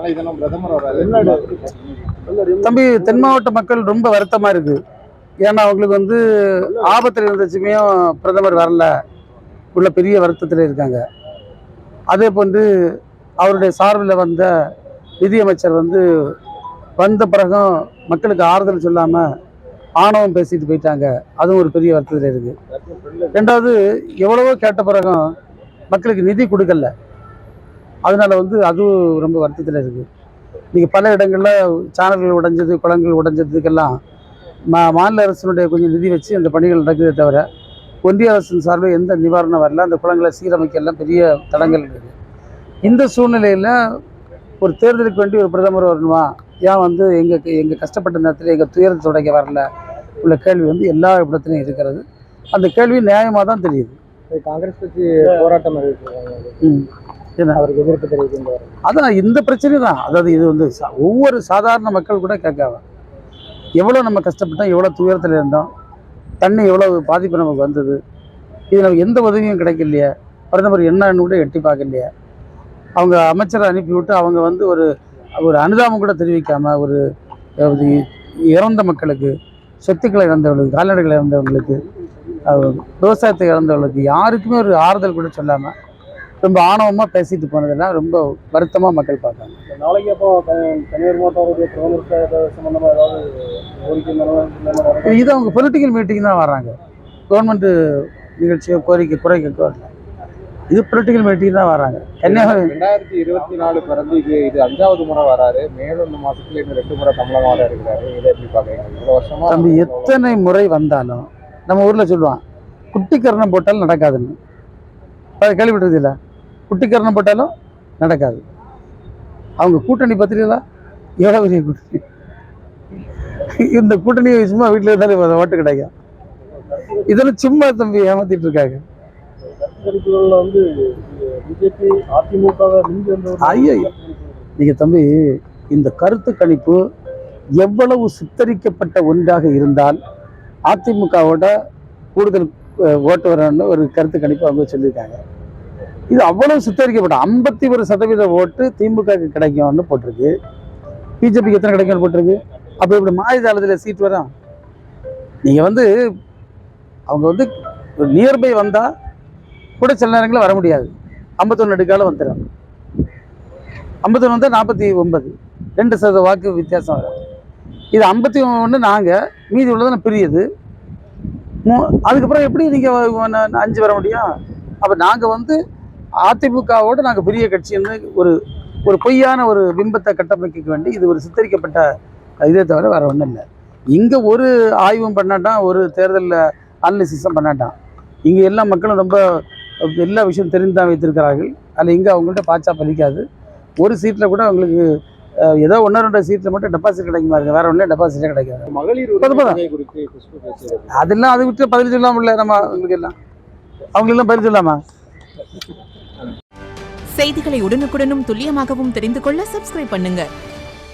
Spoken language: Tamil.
நாளைக்கு தினம் பிரதமர் வராரு. தம்பி, தென் மாவட்ட மக்கள் ரொம்ப வருத்தமா இருக்கு. ஏன்னா அவங்களுக்கு வந்து ஆபத்தில் இருந்துச்சுமையும் பிரதமர் வரல, உள்ள பெரிய வருத்தத்தில் இருக்காங்க. அதே போன்று அவருடைய சார்பில் வந்த நிதியமைச்சர் வந்து வந்த பிறகும் மக்களுக்கு ஆறுதல் சொல்லாமல் ஆணவம் பேசிட்டு போயிட்டாங்க. அதுவும் ஒரு பெரிய வருத்தத்தில் இருக்குது. ரெண்டாவது, எவ்வளவோ கேட்ட பிறகும் மக்களுக்கு நிதி கொடுக்கல. அதனால வந்து அதுவும் ரொம்ப வருத்தத்தில் இருக்குது. நீங்கள் பல இடங்களில் சேனல்கள் உடைஞ்சது, குளங்கள் உடைஞ்சதுக்கெல்லாம் மாநில அரசினுடைய கொஞ்சம் நிதி வச்சு அந்த பணிகள் நடக்குதே தவிர ஒன்றிய அரசின் சார்பில் எந்த நிவாரணம் வரல. அந்த குளங்களை சீரமைக்கலாம் பெரிய தடங்கள் இருக்குது. இந்த சூழ்நிலையில் ஒரு தேர்தலுக்கு வேண்டி ஒரு பிரதமர் வரணுமா, ஏன் வந்து எங்கள் கஷ்டப்பட்ட நேரத்தில் எங்கள் துயரத்தை துடைக்க வரல உள்ள கேள்வி வந்து எல்லா இடத்துலையும் இருக்கிறது. அந்த கேள்வி நியாயமாக தான் தெரியுது. காங்கிரஸ் கட்சி போராட்டம் அவருக்கு எதிர்ப்பு தெரிவிக்கின்றார். அதான் இந்த பிரச்சனை தான். அதாவது இது வந்து ஒவ்வொரு சாதாரண மக்கள் கூட கேட்காம எவ்வளோ நம்ம கஷ்டப்பட்டோம், எவ்வளோ துயரத்தில் இருந்தோம், தண்ணி எவ்வளோ பாதிப்பு நமக்கு வந்தது, இது நமக்கு எந்த உதவியும் கிடைக்கலையே, பிரதமர் என்னன்னு கூட எட்டி பார்க்கலையே, அவங்க அமைச்சரை அனுப்பிவிட்டு அவங்க வந்து ஒரு ஒரு அனுதாபம் கூட தெரிவிக்காமல் ஒரு இறந்த மக்களுக்கு, சொத்துக்களை இழந்தவர்களுக்கு, கால்நடைகளை இழந்தவர்களுக்கு, விவசாயத்தை இழந்தவர்களுக்கு யாருக்குமே ஒரு ஆறுதல் கூட சொல்லாமல் ரொம்ப ஆணவமாக பேசிட்டு போனதெல்லாம் ரொம்ப வருத்தமாக மக்கள் பார்த்தாங்க. நாளைக்கு அப்போ கன்னியாகுமரி மாவட்டத்துடைய பிரதமர் சம்பந்தமாக ஏதாவது கோரிக்கை? இது அவங்க பொலிட்டிக்கல் மீட்டிங் தான் வர்றாங்க. கவர்மெண்ட்டு நிகழ்ச்சியோ கோரிக்கை குறைக்க வரல. இது பொலிட்டிக்கல் மீட்டிங் தான் வராங்க. கன்னியாகுமரி 2024 பிறந்து இது 5வது முறை வராரு. மேலும் இந்த மாசத்துல இன்னும் 2 முறை தமிழகம் வர இருக்கிறாரு. இதை எப்படி பார்க்குறீங்க? இவ்வளோ வருஷமா நம்ம எத்தனை முறை வந்தாலும் நம்ம ஊரில் சொல்லுவான் குட்டிக்கரணம் போட்டாலும் நடக்காதுன்னு. கேள்விப்பட்டது இல்லை? குட்டிக்கரணம் போட்டாலும் நடக்காது. அவங்க கூட்டணி பத்திரிகளா எவ்வளோ பெரிய கூட்டணி. இந்த கூட்டணியை சும்மா வீட்டில் இருந்தாலும் ஓட்டு கிடைக்கும். இதெல்லாம் சும்மா தம்பி ஏமாத்திட்டு இருக்காங்க. வந்து பிஜேபி அதிமுக ஐயோ, நீங்க தம்பி, இந்த கருத்து கணிப்பு எவ்வளவு சித்தரிக்கப்பட்ட ஒன்றாக இருந்தால் அதிமுகவோட கூடுதல் ஓட்டு வரணும்னு ஒரு கருத்து கணிப்பு அவங்க சொல்லியிருக்காங்க. இது அவ்வளவு சித்தரிக்கப்பட்ட 51% ஓட்டு திமுக கிடைக்கும்னு போட்டிருக்கு. பிஜேபிக்கு எத்தனை கிடைக்கும்னு போட்டிருக்கு. அப்போ இப்படி மாநிலத்தில் சீட் வரும். நீங்கள் வந்து அவங்க வந்து நியர்பை வந்தால் கூட சில நேரங்களில் வர முடியாது. 51 எடுக்காலும் வந்துடும். 51 வந்தால் 49, 2% வாக்கு வித்தியாசம் வரும். இது 51 நாங்கள், மீதி உள்ளதான பிரியுது. அதுக்கப்புறம் எப்படி நீங்கள் 5 வர முடியும்? அப்போ நாங்கள் வந்து அதிமுகவோடு நாங்கள் பெரிய கட்சின்னு ஒரு பொய்யான ஒரு பிம்பத்தை கட்டமைக்க வேண்டி இது ஒரு சித்தரிக்கப்பட்ட இதே தவிர வேறு ஒன்றும் இல்லை. இங்கே ஒரு ஆய்வும் பண்ணாட்டான், ஒரு தேர்தலில் அனலிசிஸும் பண்ணாட்டான். இங்கே எல்லா மக்களும் ரொம்ப எல்லா விஷயம் தெரிந்துதான் வைத்திருக்கிறார்கள். அதில் இங்கே அவங்கள்ட்ட பாய்ச்சா பலிக்காது. ஒரு சீட்டில் கூட அவங்களுக்கு ஏதோ 1-2 சீட்டில் மட்டும் டெபாசிட் கிடைக்குமா இருக்கு, வேற ஒன்றும் டெபாசிட்டே கிடைக்காது. மகளிர் அதெல்லாம் அதை விட்டு பதில் சொல்லாமல நம்ம அவங்களெல்லாம் பதில் சொல்லாமா? செய்திகளை உடனுக்குடனும் துல்லியமாகவும் தெரிந்து கொள்ள சப்ஸ்கிரைப் பண்ணுங்க.